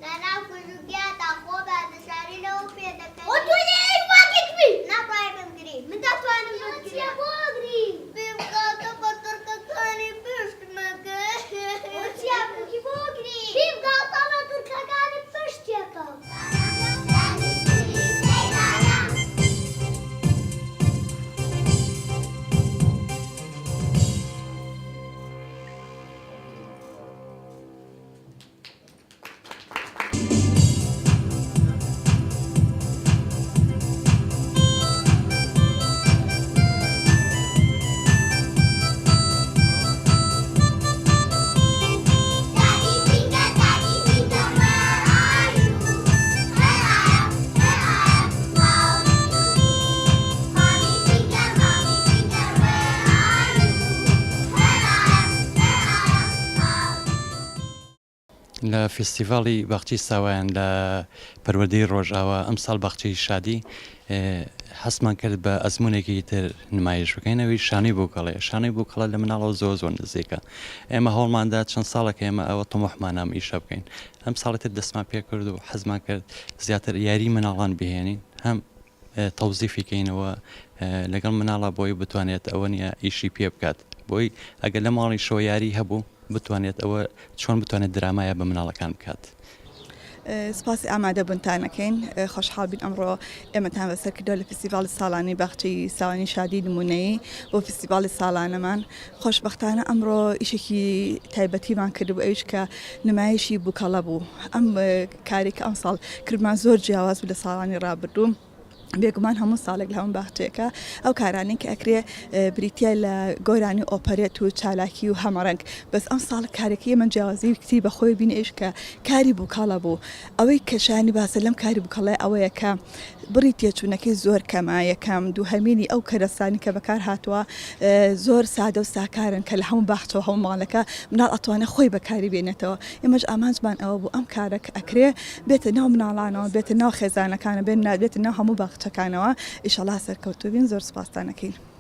نانا فزوقيات أخوبة بساري له في دكتور وتولي أي واقع كبير نقرأ كبير من دكتور نقرأ يا بودري بيبقى تبطر كتاني بشت مكان وتيا بودري بيبقى تبطر كتاني بشت يا كم لە فستیڤاڵی باخچی ساوایان لە پەروەردەی ڕۆژاوە ئەمساڵ باخچەی شادی حەزمان کرد بە ئەزمونێکی تر نمایش بکەینەوەی شانەی بووکەڵێ شانەی بووکەڵە لە مناڵەوە زۆر نزیکە ئێمە هەوڵماندا چەند ساڵێک ئێمە ئەوە تەمۆحمانە ئەم ئیشە بکەین ئەم ساڵێتر دەستمان پێ کرد و حەزمان کرد زیاتر یاری مناڵان بهێنین هەم تەوزیفیکەینەوە لەگەڵ مناڵە بۆی بتوانێت ئەوە نیە ئیشی پێ بکات بۆی ئەگەر لە ماڵی شۆ یاری هەبوو بتوانێت ئەوە چۆن بتوانێت درامایە بە مناڵەکان بکات. سپاسی ئامادە بوونتانەکەین خۆشحاڵ بین ئەمڕۆ ئێمەتان بەسەر کردەوە لە فستیڤاڵی ساڵانی باخچەی ساوانی شادی نمونەیی بۆ فستیڤاڵی ساڵانەمان خۆشبەختانە ئەمڕۆ ئیشێکی تایبەتیمان کرد بۆ ئەویش کە نمایشی بووکەڵە بوو ئەم کارێکە ئەم ساڵ کردمان زۆر جیاواز بوو لە ساڵانی ڕابردوو بێگومان هەموو ساڵێک لە هەموو باخچەیەەکە ئەو کارانی کە ئەکرێ بریتە لە گۆرانی ئۆپەرێت و چالاکی و هەمەڕەنگ بەس ئەم ساڵ کارێکی من جیاوازی کتی بەخۆی بینێش کە کاری بووکەڵە بوو ئەوەی کەشانی باسە لەم کاری بووکەڵێ ئەوەیە کە بڕی تێچوونەکەی زۆر کەمە یەکەم دوو هەمینی ئەو کەرەستانی کە بەکار هاتووە زۆر سادە و ساکارن کە لە هەموو باخچەوە هەموو ماڵەکە مناڵ ئەتوانە خۆی بەکاری بێنێتەوە ئێمەش ئامانجمان ئەوە بوو ئەم کارێک ئەکرێ بێتە ناو مناڵانەوە بێتە ناو خێزانەکانە بێت ناو هەموو باخچەکانەوە ئیشەڵا سەرکەوتوو بین زۆر سپاسدانەکەین.